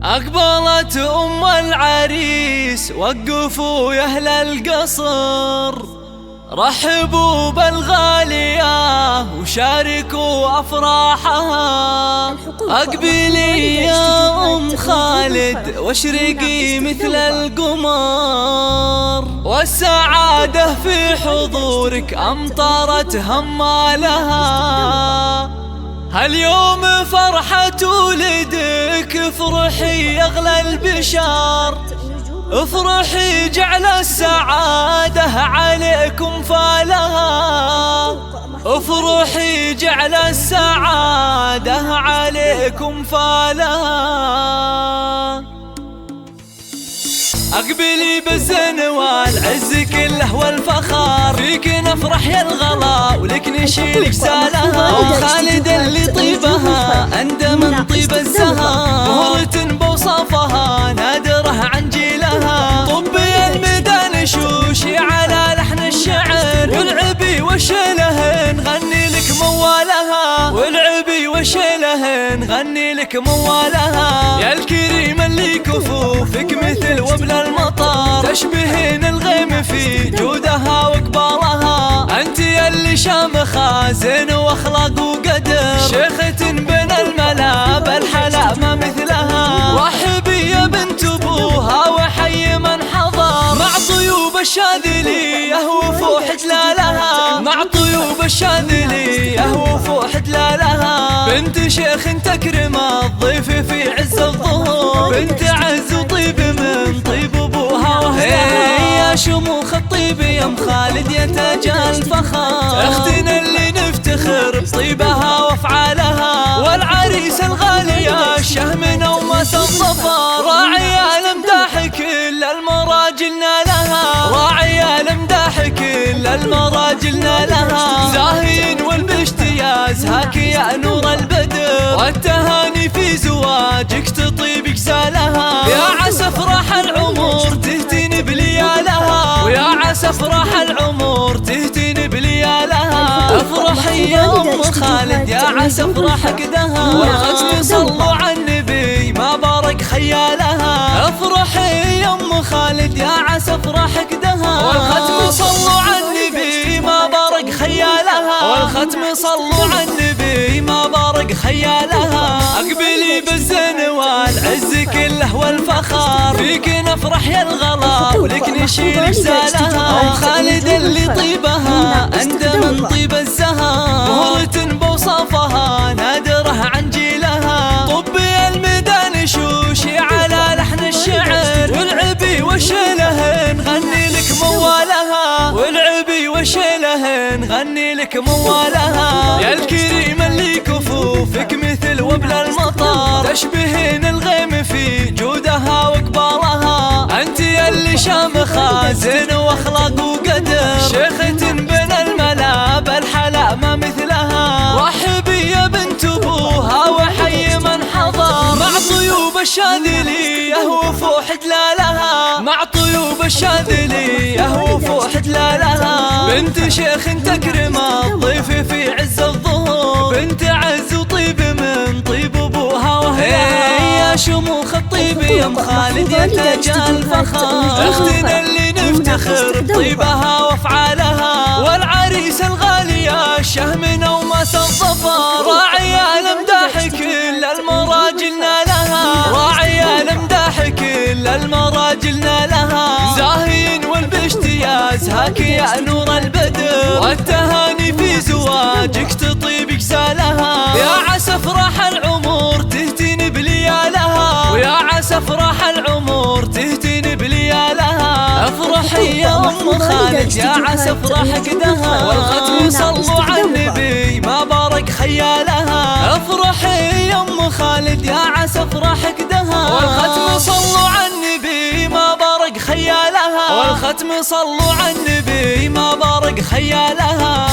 أقبلت أم العريس وقفوا يا أهل القصر، رحبوا بالغالية وشاركوا أفراحها. أقبلي يا أم خالد واشرقي مثل القمر، والسعادة في حضورك أمطرت همالها. هاليوم فرحة ولدك، افرحي أغلى البشار، افرحي جعل السعادة عليكم فالها، افرحي جعل السعادة عليكم فالها. أقبلي بالزين والعز كله والفخار، فيك نفرح يا الغلا ولك نشيل كسالها. أم خالد اللي طيبها أندى من طيب الزهر، مهرة بوصافها نادرة عن جيلها. طبي الميدان شوشي على لحن الشعر، والعبي وشيله نغني لك موالها، والعبي وشيله نغني لك موالها. يا الكريم اللي كفوفك مثل وبل المطر، تشبهين الغيم في جودها وقبالها. انت اللي شامخة زين واخلاق وقدر، شيخة بين الملا بالحلا ما مثلها. رحبي يا بنت ابوها وحي من حضر، مع طيوب الشاذلية وفوح دلالها، مع طيوب الشاذلية وفوح دلالها. بنت شيخ تكرم الضيف في عز الظهور، بنت عز وطيب من طيب ابوها واهلها. يا شموخ الطيب يا ام خالد يا تاج الفخر، اختنا اللي نفتخر بطيبها وافعالها. والعريس الغالي الشهم ومس الظفر، راعي المداح كل المراجل نالها، راعي المداح كل المراجل نالها. زاهين والبشتياز هاك يا نور البدر، والتهاني في زواجك تطيب كسالها. يا عسى افراح العمر تهتين بليالها، ويا عسى افراح العمر تهتين بليالها. افرحي يا ام خالد يا عسى افراح قدها، والختم صلوا على النبي ما بارك خيالها. افرحي يا ام خالد يا عسى افراح قدها، والختم صلوا على النبي ما بارك خيالها، والختم صلوا على النبي ما بارك خيالها. اقبلي بالزين والعز كله والفخار، فيك نفرح يا الغلا ولك نشيل كسالها. ام خالد اللي طيبها أندى من طيب الزهر، مهرة بوصافها نادرة عن جيلها. طبي الميدان شوشي على لحن الشعر، والعبي وشيله نغني لك موالها، والعبي وشيله نغني لك موالها. يا الكريم اللي كفوفك مثل وبل المطر، تشبهين الغيم في جودها وقبالها. انت اللي شامخة زين واخلاق وقدر، شيخة بين الملا بالحلا ما مثلها. رحبي يا بنت ابوها وحي من حضر، مع طيوب الشاذلية وفوح دلالها، مع طيوب الشاذلية وفوح دلالها. بنت شيخ تكرم الضيف في عز الظهور، بنت عز وطيب من طيب ابوها واهلها. يا شموخ الطيب يا ام خالد يا تاج الفخر، اختنا اللي نفتخر بطيبها وافعالها. والعريس الغالي الشهم ومس الظفر، راعي المداح كل المراجل نالها، راعي المداح كل المراجل نالها. زاهين والبشتياز هاك يا نور البدر، والتهاني في زواجك تطيب كسالها. يا عسى افراح العمر تهتين بليالها، ويا عسى افراح العمر تهتين بليالها. افرحي يا ام خالد يا عسى افراح قدها، والختم صلوا على النبي ما بارك خيالها. افرحي يا ام خالد يا عسى افراح قدها، والختم صلوا على النبي ما بارك خيالها، والختم صلوا على النبي ما بارك خيالها.